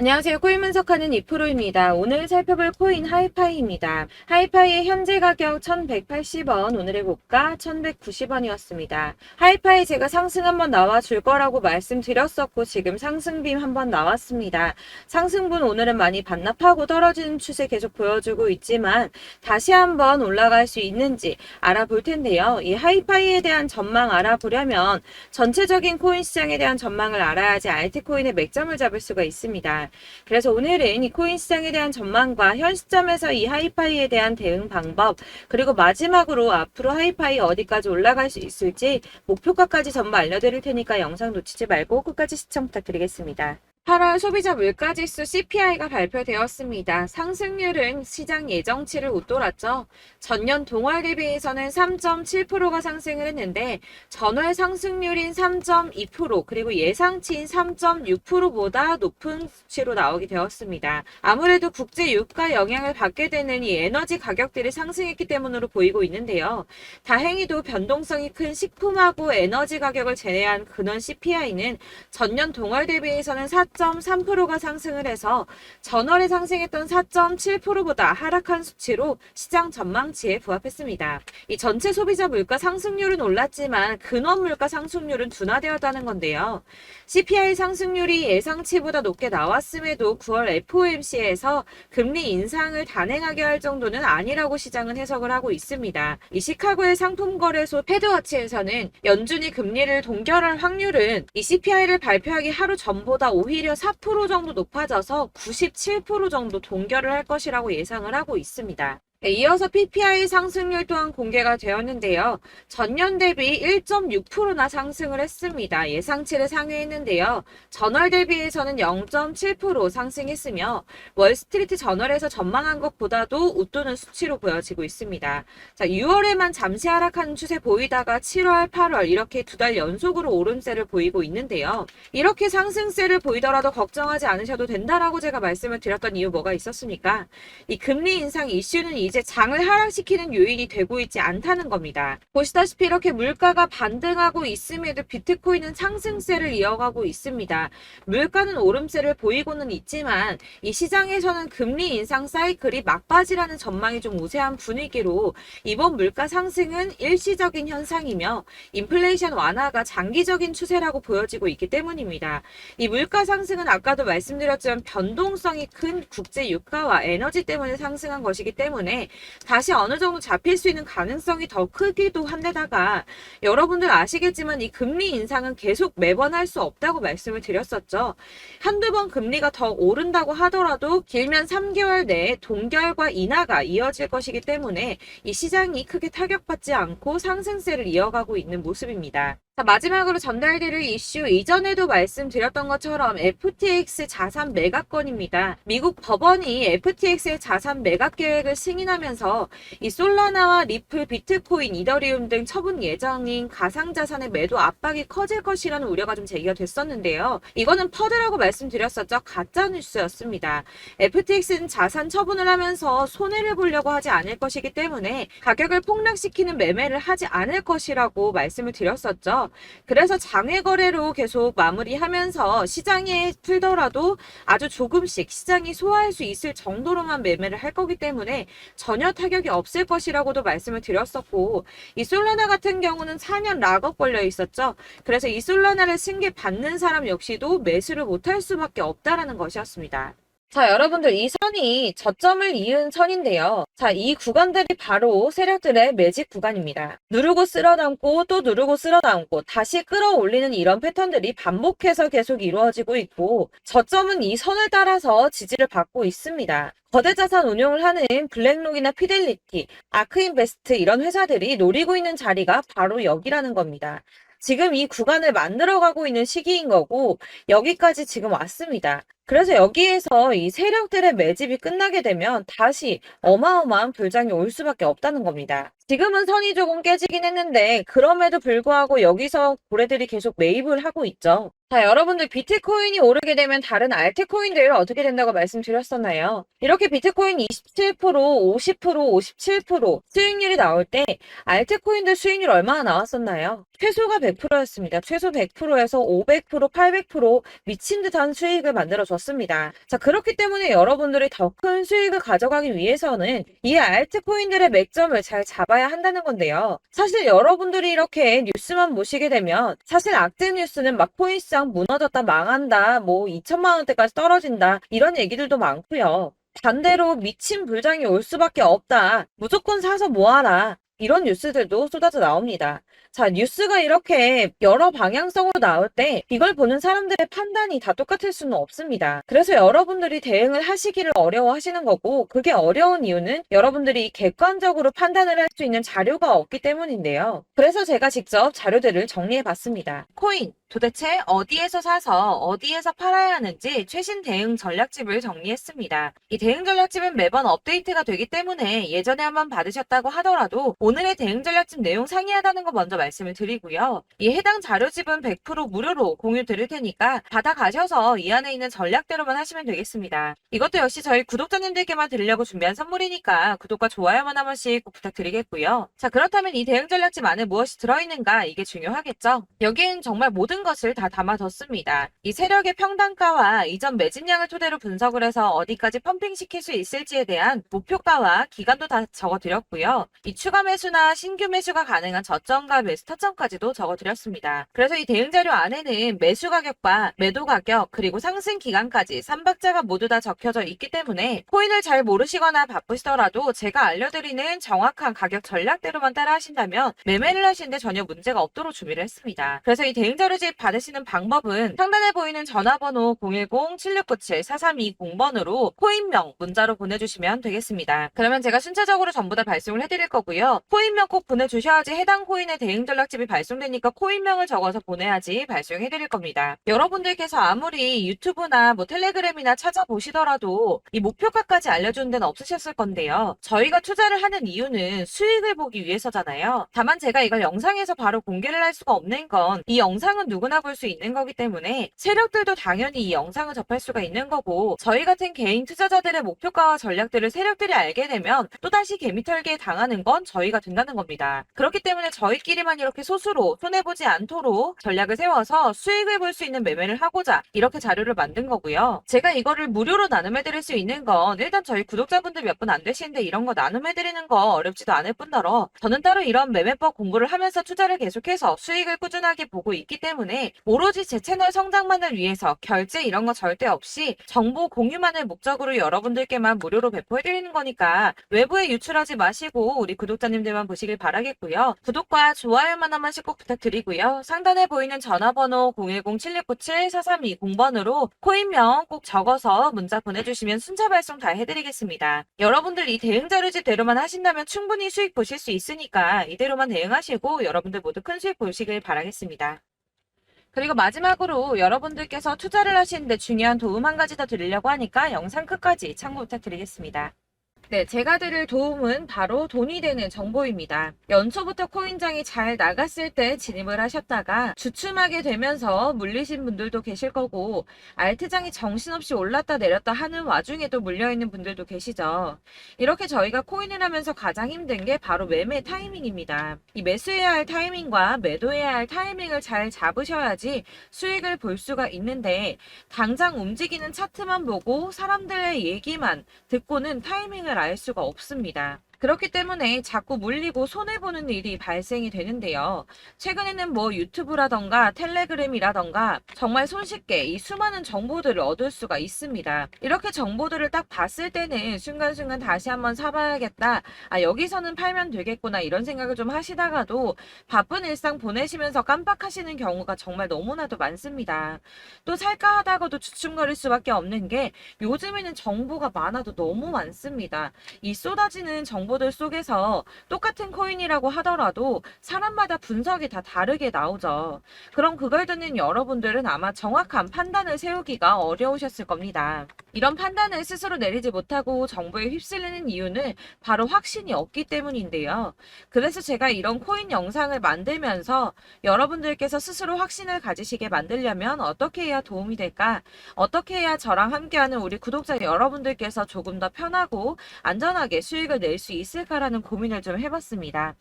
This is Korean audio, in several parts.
안녕하세요. 코인 분석하는 이프로입니다. 오늘 살펴볼 코인 하이파이입니다. 하이파이의 현재 가격 1180원, 오늘의 고가 1190원이었습니다. 하이파이 제가 상승 한번 나와줄 거라고 말씀드렸었고 지금 상승빔 한번 나왔습니다. 상승분 오늘은 많이 반납하고 떨어지는 추세 계속 보여주고 있지만 다시 한번 올라갈 수 있는지 알아볼 텐데요. 이 하이파이에 대한 전망 알아보려면 전체적인 코인 시장에 대한 전망을 알아야지 알트코인의 맥점을 잡을 수가 있습니다. 그래서 오늘은 이 코인 시장에 대한 전망과 현 시점에서 이 하이파이에 대한 대응 방법, 그리고 마지막으로 앞으로 하이파이 어디까지 올라갈 수 있을지 목표가까지 전부 알려드릴 테니까 영상 놓치지 말고 끝까지 시청 부탁드리겠습니다. 8월 소비자 물가지수 CPI가 발표되었습니다. 상승률은 시장 예정치를 웃돌았죠. 전년 동월 대비해서는 3.7%가 상승을 했는데 전월 상승률인 3.2% 그리고 예상치인 3.6%보다 높은 수치로 나오게 되었습니다. 아무래도 국제 유가 영향을 받게 되는 이 에너지 가격들이 상승했기 때문으로 보이고 있는데요. 다행히도 변동성이 큰 식품하고 에너지 가격을 제외한 근원 CPI는 전년 동월 대비해서는 4.3%가 상승을 해서 전월에 상승했던 4.7%보다 하락한 수치로 시장 전망치에 부합했습니다. 이 전체 소비자 물가 상승률은 올랐지만 근원 물가 상승률은 둔화되었다는 건데요. CPI 상승률이 예상치보다 높게 나왔음에도 9월 FOMC에서 금리 인상을 단행하게 할 정도는 아니라고 시장은 해석을 하고 있습니다. 이 시카고의 상품거래소 패드워치에서는 연준이 금리를 동결할 확률은 이 CPI를 발표하기 하루 전보다 오히려 4% 정도 높아져서 97% 정도 동결을 할 것이라고 예상을 하고 있습니다. 이어서 PPI 상승률 또한 공개가 되었는데요. 전년 대비 1.6%나 상승을 했습니다. 예상치를 상회했는데요. 전월 대비해서는 0.7% 상승했으며 월스트리트 저널에서 전망한 것보다도 웃도는 수치로 보여지고 있습니다. 자, 6월에만 잠시 하락하는 추세 보이다가 7월, 8월 이렇게 두 달 연속으로 오름세를 보이고 있는데요. 이렇게 상승세를 보이더라도 걱정하지 않으셔도 된다라고 제가 말씀을 드렸던 이유 뭐가 있었습니까? 이 금리 인상 이슈는 이제 장을 하락시키는 요인이 되고 있지 않다는 겁니다. 보시다시피 이렇게 물가가 반등하고 있음에도 비트코인은 상승세를 이어가고 있습니다. 물가는 오름세를 보이고는 있지만 이 시장에서는 금리 인상 사이클이 막바지라는 전망이 좀 우세한 분위기로 이번 물가 상승은 일시적인 현상이며 인플레이션 완화가 장기적인 추세라고 보여지고 있기 때문입니다. 이 물가 상승은 아까도 말씀드렸지만 변동성이 큰 국제 유가와 에너지 때문에 상승한 것이기 때문에 다시 어느 정도 잡힐 수 있는 가능성이 더 크기도 한데다가 여러분들 아시겠지만 이 금리 인상은 계속 매번 할 수 없다고 말씀을 드렸었죠. 한두 번 금리가 더 오른다고 하더라도 길면 3개월 내에 동결과 인하가 이어질 것이기 때문에 이 시장이 크게 타격받지 않고 상승세를 이어가고 있는 모습입니다. 자, 마지막으로 전달드릴 이슈 이전에도 말씀드렸던 것처럼 FTX 자산 매각건입니다. 미국 법원이 FTX의 자산 매각 계획을 승인하면서 이 솔라나와 리플, 비트코인, 이더리움 등 처분 예정인 가상자산의 매도 압박이 커질 것이라는 우려가 좀 제기가 됐었는데요. 이거는 퍼드라고 말씀드렸었죠. 가짜뉴스였습니다. FTX는 자산 처분을 하면서 손해를 보려고 하지 않을 것이기 때문에 가격을 폭락시키는 매매를 하지 않을 것이라고 말씀을 드렸었죠. 그래서 장외 거래로 계속 마무리하면서 시장에 풀더라도 아주 조금씩 시장이 소화할 수 있을 정도로만 매매를 할 거기 때문에 전혀 타격이 없을 것이라고도 말씀을 드렸었고 이 솔라나 같은 경우는 4년 락업 걸려 있었죠. 그래서 이 솔라나를 승계 받는 사람 역시도 매수를 못할 수밖에 없다라는 것이었습니다. 자, 여러분들 이 선이 저점을 이은 선인데요. 자, 이 구간들이 바로 세력들의 매직 구간입니다. 누르고 쓸어담고 또 누르고 쓸어담고 다시 끌어올리는 이런 패턴들이 반복해서 계속 이루어지고 있고 저점은 이 선을 따라서 지지를 받고 있습니다. 거대 자산 운용을 하는 블랙록이나 피델리티, 아크인베스트 이런 회사들이 노리고 있는 자리가 바로 여기라는 겁니다. 지금 이 구간을 만들어가고 있는 시기인 거고 여기까지 지금 왔습니다. 그래서 여기에서 이 세력들의 매집이 끝나게 되면 다시 어마어마한 불장이 올 수밖에 없다는 겁니다. 지금은 선이 조금 깨지긴 했는데 그럼에도 불구하고 여기서 고래들이 계속 매입을 하고 있죠. 자, 여러분들 비트코인이 오르게 되면 다른 알트코인들 어떻게 된다고 말씀드렸었나요? 이렇게 비트코인 27%, 50%, 57% 수익률이 나올 때 알트코인들 수익률 얼마나 나왔었나요? 최소가 100%였습니다. 최소 100%에서 500%, 800% 미친 듯한 수익을 만들어줬습니다. 졌습니다. 자, 그렇기 때문에 여러분들이 더 큰 수익을 가져가기 위해서는 이 알트코인들의 맥점을 잘 잡아야 한다는 건데요. 사실 여러분들이 이렇게 뉴스만 보시게 되면 사실 악재 뉴스는 막 코인시장 무너졌다, 망한다, 뭐 2천만 원대까지 떨어진다 이런 얘기들도 많고요. 반대로 미친 불장이 올 수밖에 없다. 무조건 사서 모아라. 이런 뉴스들도 쏟아져 나옵니다. 자, 뉴스가 이렇게 여러 방향성으로 나올 때 이걸 보는 사람들의 판단이 다 똑같을 수는 없습니다. 그래서 여러분들이 대응을 하시기를 어려워하시는 거고, 그게 어려운 이유는 여러분들이 객관적으로 판단을 할 수 있는 자료가 없기 때문인데요. 그래서 제가 직접 자료들을 정리해 봤습니다. 코인 도대체 어디에서 사서 어디에서 팔아야 하는지 최신 대응 전략집을 정리했습니다. 이 대응 전략집은 매번 업데이트가 되기 때문에 예전에 한번 받으셨다고 하더라도 오늘의 대응 전략집 내용 상이하다는 거 먼저 말씀을 드리고요. 이 해당 자료집은 100% 무료로 공유 드릴 테니까 받아가셔서 이 안에 있는 전략대로만 하시면 되겠습니다. 이것도 역시 저희 구독자님들께만 드리려고 준비한 선물이니까 구독과 좋아요만 한 번씩 꼭 부탁드리겠고요. 자, 그렇다면 이 대응 전략집 안에 무엇이 들어있는가, 이게 중요하겠죠? 여기엔 정말 모든 것을 다 담아뒀습니다. 이 세력의 평단가와 이전 매진량을 토대로 분석을 해서 어디까지 펌핑시킬 수 있을지에 대한 목표가와 기간도 다 적어드렸고요. 이 추가 매수나 신규 매수가 가능한 저점과 매수 타점까지도 적어드렸습니다. 그래서 이 대응 자료 안에는 매수 가격과 매도 가격 그리고 상승 기간까지 3박자가 모두 다 적혀져 있기 때문에 코인을 잘 모르시거나 바쁘시더라도 제가 알려드리는 정확한 가격 전략대로만 따라 하신다면 매매를 하시는데 전혀 문제가 없도록 준비를 했습니다. 그래서 이 대응 자료집 받으시는 방법은 상단에 보이는 전화번호 010-7697-4320번으로 코인명 문자로 보내주시면 되겠습니다. 그러면 제가 순차적으로 전부 다 발송을 해드릴 거고요. 코인명 꼭 보내주셔야지 해당 코인의 대응 전략집이 발송되니까 코인명을 적어서 보내야지 발송해드릴 겁니다. 여러분들께서 아무리 유튜브나 뭐 텔레그램이나 찾아보시더라도 이 목표가까지 알려주는 데는 없으셨을 건데요. 저희가 투자를 하는 이유는 수익을 보기 위해서잖아요. 다만 제가 이걸 영상에서 바로 공개를 할 수가 없는 건 이 영상은 누구나 볼 수 있는 거기 때문에 세력들도 당연히 이 영상을 접할 수가 있는 거고, 저희 같은 개인 투자자들의 목표가와 전략들을 세력들이 알게 되면 또다시 개미털기에 당하는 건 저희가 된다는 겁니다. 그렇기 때문에 저희끼리만 이렇게 소수로 손해보지 않도록 전략을 세워서 수익을 볼 수 있는 매매를 하고자 이렇게 자료를 만든 거고요. 제가 이거를 무료로 나눔해드릴 수 있는 건 일단 저희 구독자분들 몇 분 안 되시는데 이런 거 나눔해드리는 거 어렵지도 않을 뿐더러 저는 따로 이런 매매법 공부를 하면서 투자를 계속해서 수익을 꾸준하게 보고 있기 때문에 오로지 제 채널 성장만을 위해서 결제 이런 거 절대 없이 정보 공유만을 목적으로 여러분들께만 무료로 배포해드리는 거니까 외부에 유출하지 마시고 우리 구독자님들만 보시길 바라겠고요. 구독과 좋아요만 한 번씩 꼭 부탁드리고요. 상단에 보이는 전화번호 010-7697-4320번으로 코인명 꼭 적어서 문자 보내주시면 순차 발송 다 해드리겠습니다. 여러분들 이 대응 자료집대로만 하신다면 충분히 수익 보실 수 있으니까 이대로만 대응하시고 여러분들 모두 큰 수익 보시길 바라겠습니다. 그리고 마지막으로 여러분들께서 투자를 하시는데 중요한 도움 한 가지 더 드리려고 하니까 영상 끝까지 참고 부탁드리겠습니다. 네, 제가 드릴 도움은 바로 돈이 되는 정보입니다. 연초부터 코인장이 잘 나갔을 때 진입을 하셨다가 주춤하게 되면서 물리신 분들도 계실 거고, 알트장이 정신없이 올랐다 내렸다 하는 와중에도 물려있는 분들도 계시죠. 이렇게 저희가 코인을 하면서 가장 힘든 게 바로 매매 타이밍입니다. 이 매수해야 할 타이밍과 매도해야 할 타이밍을 잘 잡으셔야지 수익을 볼 수가 있는데, 당장 움직이는 차트만 보고 사람들의 얘기만 듣고는 타이밍을 알 수가 없습니다. 그렇기 때문에 자꾸 물리고 손해보는 일이 발생이 되는데요. 최근에는 뭐 유튜브라던가 텔레그램이라던가 정말 손쉽게 이 수많은 정보들을 얻을 수가 있습니다. 이렇게 정보들을 딱 봤을 때는 순간순간 다시 한번 사봐야겠다, 아 여기서는 팔면 되겠구나 이런 생각을 좀 하시다가도 바쁜 일상 보내시면서 깜빡하시는 경우가 정말 너무나도 많습니다. 또 살까 하다가도 주춤거릴 수밖에 없는 게 요즘에는 정보가 많아도 너무 많습니다. 이 쏟아지는 정보들 속에서 똑같은 코인이라고 하더라도 사람마다 분석이 다 다르게 나오죠. 그럼 그걸 듣는 여러분들은 아마 정확한 판단을 세우기가 어려우셨을 겁니다. 이런 판단을 스스로 내리지 못하고 정보에 휩쓸리는 이유는 바로 확신이 없기 때문인데요. 그래서 제가 이런 코인 영상을 만들면서 여러분들께서 스스로 확신을 가지시게 만들려면 어떻게 해야 도움이 될까? 어떻게 해야 저랑 함께하는 우리 구독자 여러분들께서 조금 더 편하고 안전하게 수익을 낼 수 있을까라는 고민을 좀 해봤습니다.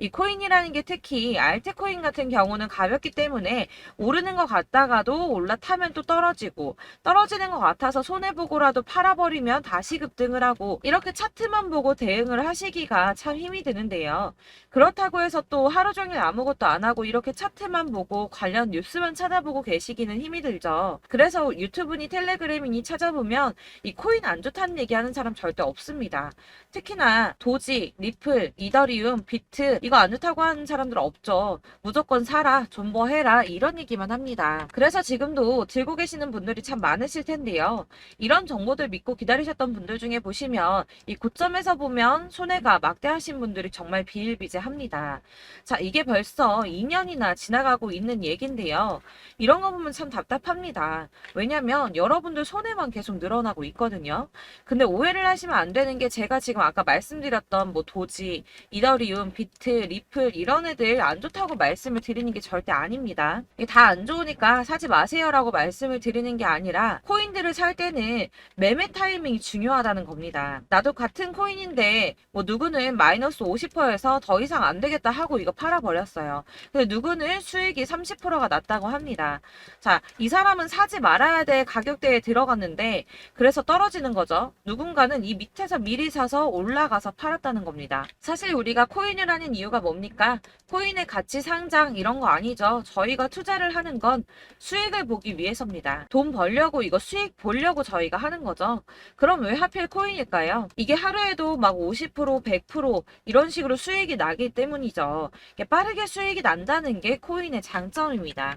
이 코인이라는 게 특히 알트코인 같은 경우는 가볍기 때문에 오르는 것 같다가도 올라타면 또 떨어지고, 떨어지는 것 같아서 손해보고라도 팔아버리면 다시 급등을 하고, 이렇게 차트만 보고 대응을 하시기가 참 힘이 드는데요. 그렇다고 해서 또 하루 종일 아무것도 안 하고 이렇게 차트만 보고 관련 뉴스만 찾아보고 계시기는 힘이 들죠. 그래서 유튜브니 텔레그램이니 찾아보면 이 코인 안 좋다는 얘기하는 사람 절대 없습니다. 특히나 도지, 리플, 이더리움, 비트 이거 안 좋다고 하는 사람들 없죠. 무조건 사라, 존버해라 이런 얘기만 합니다. 그래서 지금도 들고 계시는 분들이 참 많으실 텐데요. 이런 정보들 믿고 기다리셨던 분들 중에 보시면 이 고점에서 보면 손해가 막대하신 분들이 정말 비일비재합니다. 자, 이게 벌써 2년이나 지나가고 있는 얘긴데요. 이런 거 보면 참 답답합니다. 왜냐면 여러분들 손해만 계속 늘어나고 있거든요. 근데 오해를 하시면 안 되는 게 제가 지금 아까 말씀드렸던 뭐 도지, 이더리움, 비트, 리플 이런 애들 안 좋다고 말씀을 드리는 게 절대 아닙니다. 이게 다 안 좋으니까 사지 마세요라고 말씀을 드리는 게 아니라 코인들을 살 때는 매매 타이밍이 중요하다는 겁니다. 나도 같은 코인인데 뭐 누구는 마이너스 50%에서 더 이상 안 되겠다 하고 이거 팔아버렸어요. 근데 누구는 수익이 30%가 났다고 합니다. 자, 이 사람은 사지 말아야 될 가격대에 들어갔는데 그래서 떨어지는 거죠. 누군가는 이 밑에서 미리 사서 올라가서 팔았다는 겁니다. 사실 우리가 코인을 하는 이유가 뭡니까? 코인의 가치 상장 이런 거 아니죠. 저희가 투자를 하는 건 수익을 보기 위해서입니다. 돈 벌려고 이거 수익 보려고 저희가 하는 거죠. 그럼 왜 하필 코인일까요? 이게 하루에도 막 50%, 100% 이런 식으로 수익이 나기 때문이죠. 빠르게 수익이 난다는 게 코인의 장점입니다.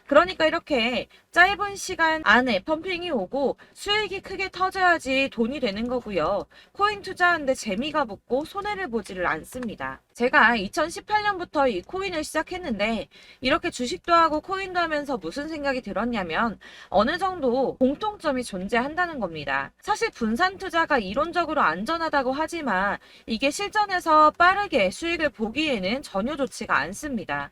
그러니까 이렇게 짧은 시간 안에 펌핑이 오고 수익이 크게 터져야지 돈이 되는 거고요. 코인 투자하는데 재미가 붙고 손해를 보지를 않습니다. 제가 2018년부터 이 코인을 시작했는데 이렇게 주식도 하고 코인도 하면서 무슨 생각이 들었냐면 어느 정도 공통점이 존재한다는 겁니다. 사실 분산 투자가 이론적으로 안전하다고 하지만 이게 실전에서 빠르게 수익을 보기에는 전혀 좋지가 않습니다.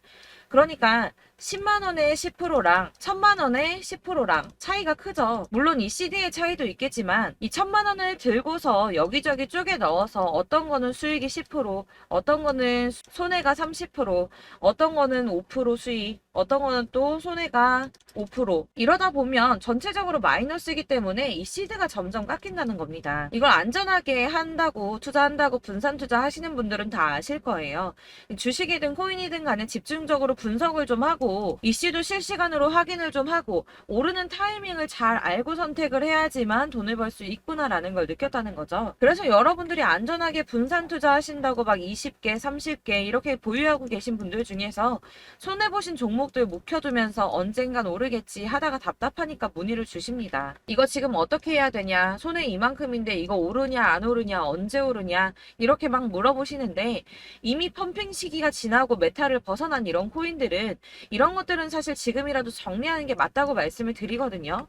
그러니까 10만 원에 10%랑 1000만 원에 10%랑 차이가 크죠. 물론 이 CD의 차이도 있겠지만 이 1000만 원을 들고서 여기저기 쪼개 넣어서 어떤 거는 수익이 10%, 어떤 거는 손해가 30%, 어떤 거는 5% 수익, 어떤 거는 또 손해가 5%. 이러다 보면 전체적으로 마이너스이기 때문에 이 시드가 점점 깎인다는 겁니다. 이걸 안전하게 한다고 투자한다고 분산 투자 하시는 분들은 다 아실 거예요. 주식이든 코인이든 간에 집중적으로 분석을 좀 하고 이슈도 실시간으로 확인을 좀 하고 오르는 타이밍을 잘 알고 선택을 해야지만 돈을 벌 수 있구나라는 걸 느꼈다는 거죠. 그래서 여러분들이 안전하게 분산 투자하신다고 막 20개, 30개 이렇게 보유하고 계신 분들 중에서 손해보신 종목들 묵혀두면서 언젠간 오르겠지 하다가 답답하니까 문의를 주십니다. 이거 지금 어떻게 해야 되냐? 손해 이만큼인데 이거 오르냐 안 오르냐 언제 오르냐 이렇게 막 물어보시는데 이미 펌핑 시기가 지나고 메타를 벗어난 이런 코인들은 이런 것들은 사실 지금이라도 정리하는 게 맞다고 말씀을 드리거든요.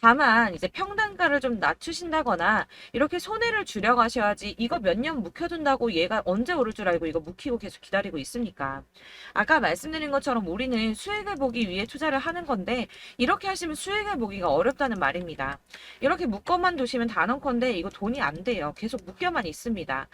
다만 이제 평단가를 좀 낮추신다거나 이렇게 손해를 줄여가셔야지 이거 몇 년 묵혀둔다고 얘가 언제 오를 줄 알고 이거 묵히고 계속 기다리고 있습니까? 아까 말씀드린 것처럼 우리는 수익을 보기 위해 투자를 하는 건데 이렇게 하시면 수익을 보기가 어렵다는 말입니다. 이렇게 묶어만 두시면 단언컨대 이거 돈이 안 돼요. 계속 묶여만 있습니다.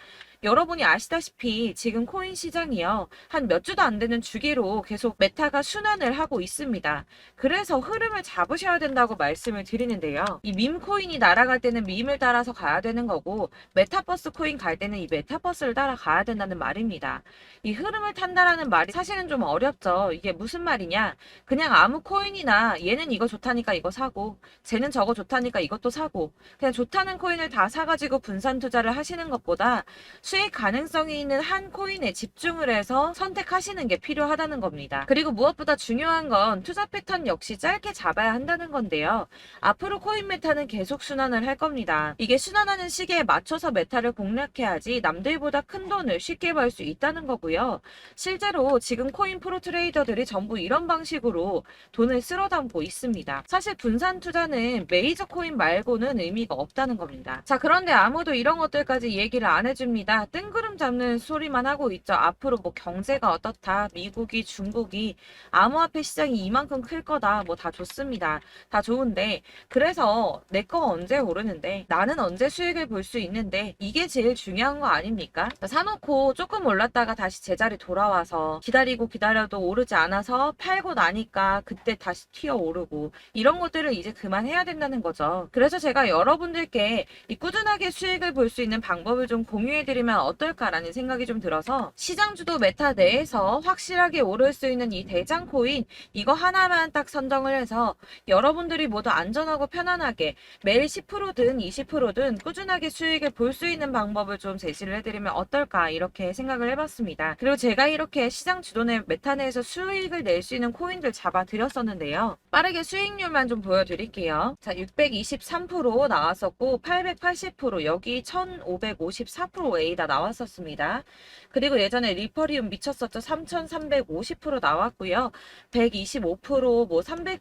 여러분이 아시다시피 지금 코인 시장이요. 한 몇 주도 안 되는 주기로 계속 메타가 순환을 하고 있습니다. 그래서 흐름을 잡으셔야 된다고 말씀을 드리는데요. 이 밈 코인이 날아갈 때는 밈을 따라서 가야 되는 거고 메타버스 코인 갈 때는 이 메타버스를 따라가야 된다는 말입니다. 이 흐름을 탄다라는 말이 사실은 좀 어렵죠. 이게 무슨 말이냐? 그냥 아무 코인이나 얘는 이거 좋다니까 이거 사고 쟤는 저거 좋다니까 이것도 사고 그냥 좋다는 코인을 다 사가지고 분산 투자를 하시는 것보다 수익 가능성이 있는 한 코인에 집중을 해서 선택하시는 게 필요하다는 겁니다. 그리고 무엇보다 중요한 건 투자 패턴 역시 짧게 잡아야 한다는 건데요. 앞으로 코인 메타는 계속 순환을 할 겁니다. 이게 순환하는 시기에 맞춰서 메타를 공략해야지 남들보다 큰 돈을 쉽게 벌 수 있다는 거고요. 실제로 지금 코인 프로 트레이더들이 전부 이런 방식으로 돈을 쓸어 담고 있습니다. 사실 분산 투자는 메이저 코인 말고는 의미가 없다는 겁니다. 자, 그런데 아무도 이런 것들까지 얘기를 안 해줍니다. 다 뜬구름 잡는 소리만 하고 있죠. 앞으로 뭐 경제가 어떻다, 미국이, 중국이 암호화폐 시장이 이만큼 클 거다, 뭐 다 좋습니다. 다 좋은데 그래서 내 거 언제 오르는데 나는 언제 수익을 볼 수 있는데 이게 제일 중요한 거 아닙니까? 사놓고 조금 올랐다가 다시 제자리 돌아와서 기다리고 기다려도 오르지 않아서 팔고 나니까 그때 다시 튀어 오르고 이런 것들을 이제 그만해야 된다는 거죠. 그래서 제가 여러분들께 이 꾸준하게 수익을 볼 수 있는 방법을 좀 공유해드리면 어떨까라는 생각이 좀 들어서 시장주도 메타 내에서 확실하게 오를 수 있는 이 대장 코인 이거 하나만 딱 선정을 해서 여러분들이 모두 안전하고 편안하게 매일 10%든 20%든 꾸준하게 수익을 볼 수 있는 방법을 좀 제시를 해드리면 어떨까 이렇게 생각을 해봤습니다. 그리고 제가 이렇게 시장 주도내 메타 내에서 수익을 낼 수 있는 코인들 잡아드렸었는데요. 빠르게 수익률만 좀 보여드릴게요. 자, 623% 나왔었고 880% 여기 1554% 다 나왔었습니다. 그리고 예전에 리퍼리움 미쳤었죠. 3350% 나왔고요. 125%, 뭐 300%,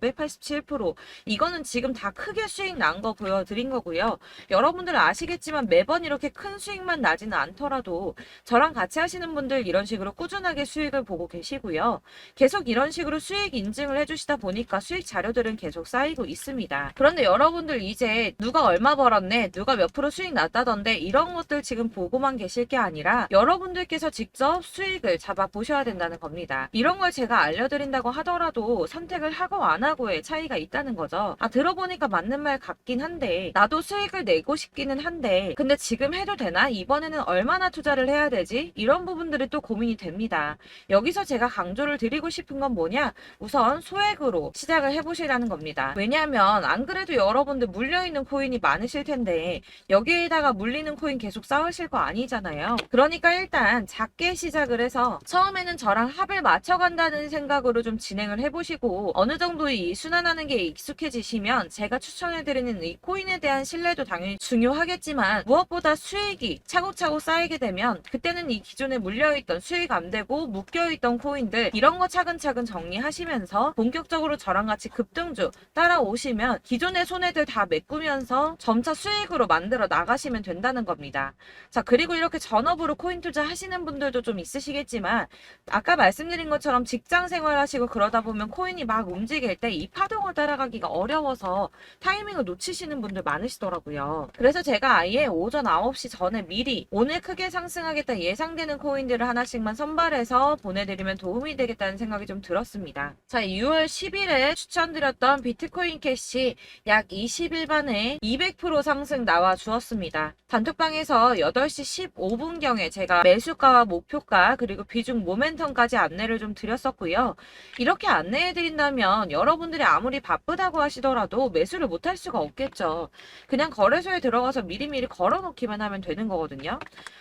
587% 이거는 지금 다 크게 수익 난 거 보여드린 거고요. 여러분들 아시겠지만 매번 이렇게 큰 수익만 나지는 않더라도 저랑 같이 하시는 분들 이런 식으로 꾸준하게 수익을 보고 계시고요. 계속 이런 식으로 수익 인증을 해주시다 보니까 수익 자료들은 계속 쌓이고 있습니다. 그런데 여러분들 이제 누가 얼마 벌었네, 누가 몇 프로 수익 났다던데 이런 것들 지금 보고만 계실 게 아니라 여러분들께서 직접 수익을 잡아 보셔야 된다는 겁니다. 이런 걸 제가 알려드린다고 하더라도 선택을 하고 안 하고의 차이가 있다는 거죠. 아, 들어보니까 맞는 말 같긴 한데 나도 수익을 내고 싶기는 한데 근데 지금 해도 되나? 이번에는 얼마나 투자를 해야 되지? 이런 부분들이 또 고민이 됩니다. 여기서 제가 강조를 드리고 싶은 건 뭐냐? 우선 소액으로 시작을 해보시라는 겁니다. 왜냐하면 안 그래도 여러분들 물려있는 코인이 많으실 텐데 여기에다가 물리는 코인 계속 쌓으실 거 아니잖아요. 그러니까 일단 작게 시작을 해서 처음에는 저랑 합을 맞춰간다는 생각으로 좀 진행을 해보시고 어느 정도 이 순환하는 게 익숙해지시면 제가 추천해드리는 이 코인에 대한 신뢰도 당연히 중요하겠지만 무엇보다 수익이 차곡차곡 쌓이게 되면 그때는 이 기존에 물려있던 수익 안 되고 묶여있던 코인들 이런 거 차근차근 정리하시면서 본격적으로 저랑 같이 급등주 따라오시면 기존의 손해들 다 메꾸면서 점차 수익으로 만들어 나가시면 된다는 겁니다. 자, 그리고 이렇게 전업으로 코인 투자 하시는 분들도 좀 있으시겠지만 아까 말씀드린 것처럼 직장 생활 하시고 그러다 보면 코인이 막 움직일 때 이 파동을 따라가기가 어려워서 타이밍을 놓치시는 분들 많으시더라고요. 그래서 제가 아예 오전 9시 전에 미리 오늘 크게 상승하겠다 예상되는 코인들을 하나씩만 선발해서 보내드리면 도움이 되겠다는 생각이 좀 들었습니다. 자, 6월 10일에 추천드렸던 비트코인 캐시 약 20일 만에 200% 상승 나와 주었습니다. 단톡방에서 8시 15분경에 제가 매수가와 목표가 그리고 비중 모멘텀까지 안내를 좀 드렸었고요. 이렇게 안내해드린다면 여러분들이 아무리 바쁘다고 하시더라도 매수를 못할 수가 없겠죠. 그냥 거래소에 들어가서 미리미리 걸어놓기만 하면 되는 거거든요.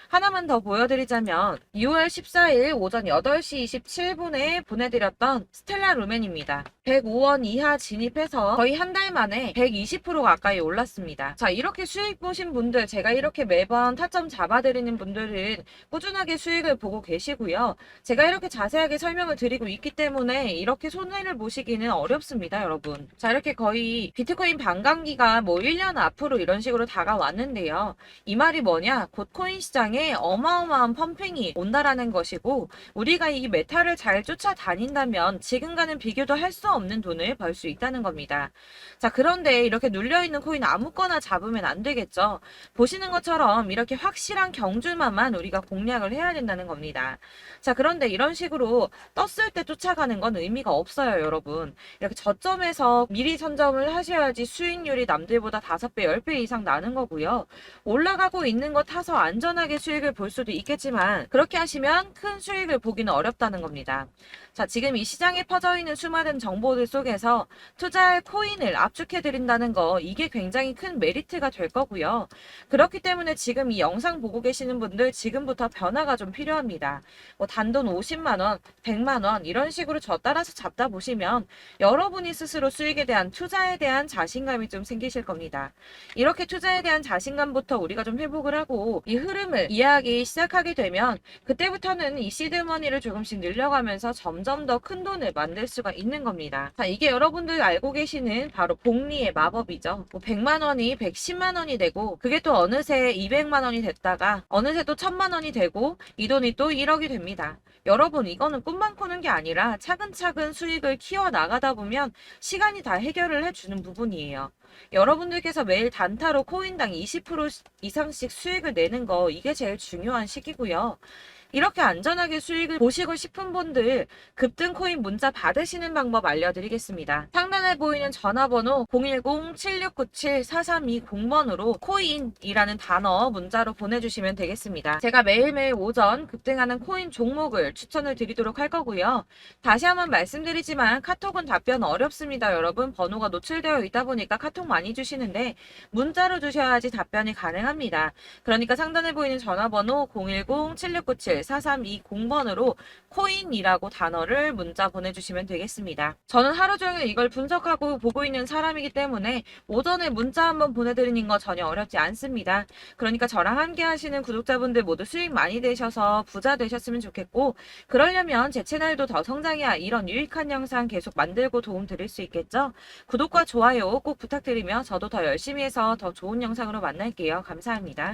하나만 더 보여드리자면 6월 14일 오전 8시 27분에 보내드렸던 스텔라 루멘입니다. 105원 이하 진입해서 거의 한 달 만에 120% 가까이 올랐습니다. 자, 이렇게 수익 보신 분들, 제가 이렇게 매번 타점 잡아드리는 분들은 꾸준하게 수익을 보고 계시고요. 제가 이렇게 자세하게 설명을 드리고 있기 때문에 이렇게 손해를 보시기는 어렵습니다, 여러분. 자, 이렇게 거의 비트코인 반감기가 뭐 1년 앞으로 이런 식으로 다가왔는데요. 이 말이 뭐냐? 곧 코인 시장에 어마어마한 펌핑이 온다라는 것이고 우리가 이 메타를 잘 쫓아다닌다면 지금과는 비교도 할 수 없는 돈을 벌 수 있다는 겁니다. 자, 그런데 이렇게 눌려있는 코인 아무거나 잡으면 안 되겠죠. 보시는 것처럼 이렇게 확실한 경주만만 우리가 공략을 해야 된다는 겁니다. 자, 그런데 이런 식으로 떴을 때 쫓아가는 건 의미가 없어요, 여러분. 이렇게 저점에서 미리 선점을 하셔야지 수익률이 남들보다 5배, 10배 이상 나는 거고요. 올라가고 있는 거 타서 안전하게 수익을 볼 수도 있겠지만 그렇게 하시면 큰 수익을 보기는 어렵다는 겁니다. 자, 지금 이 시장에 퍼져 있는 수많은 정보들 속에서 투자할 코인을 압축해 드린다는 거 이게 굉장히 큰 메리트가 될 거고요. 그렇기 때문에 지금 이 영상 보고 계시는 분들 지금부터 변화가 좀 필요합니다. 뭐 단돈 50만 원, 100만 원 이런 식으로 저 따라서 잡다 보시면 여러분이 스스로 수익에 대한 투자에 대한 자신감이 좀 생기실 겁니다. 이렇게 투자에 대한 자신감부터 우리가 좀 회복을 하고 이 흐름을 이해하기 시작하게 되면 그때부터는 이 시드머니를 조금씩 늘려가면서 점점 더 큰 돈을 만들 수가 있는 겁니다. 있습니다. 자, 이게 여러분들 알고 계시는 바로 복리의 마법이죠. 뭐 100만 원이 110만 원이 되고 그게 또 어느새 200만 원이 됐다가 어느새 또 1000만 원이 되고 이 돈이 또 1억이 됩니다. 여러분, 이거는 꿈만 꾸는 게 아니라 차근차근 수익을 키워 나가다 보면 시간이 다 해결을 해주는 부분이에요. 여러분들께서 매일 단타로 코인당 20% 이상씩 수익을 내는 거, 이게 제일 중요한 시기고요. 이렇게 안전하게 수익을 보시고 싶은 분들 급등 코인 문자 받으시는 방법 알려드리겠습니다. 상단에 보이는 전화번호 010-7697-4320번으로 코인이라는 단어 문자로 보내주시면 되겠습니다. 제가 매일매일 오전 급등하는 코인 종목을 추천을 드리도록 할 거고요. 다시 한번 말씀드리지만 카톡은 답변 어렵습니다. 여러분, 번호가 노출되어 있다 보니까 카톡 많이 주시는데 문자로 주셔야지 답변이 가능합니다. 그러니까 상단에 보이는 전화번호 010-7697-4320번으로 코인이라고 단어를 문자 보내주시면 되겠습니다. 저는 하루 종일 이걸 분석하고 보고 있는 사람이기 때문에 오전에 문자 한번 보내드리는 거 전혀 어렵지 않습니다. 그러니까 저랑 함께 하시는 구독자분들 모두 수익 많이 되셔서 부자 되셨으면 좋겠고, 그러려면 제 채널도 더 성장해야 이런 유익한 영상 계속 만들고 도움 드릴 수 있겠죠? 구독과 좋아요 꼭 부탁드리며 저도 더 열심히 해서 더 좋은 영상으로 만날게요. 감사합니다.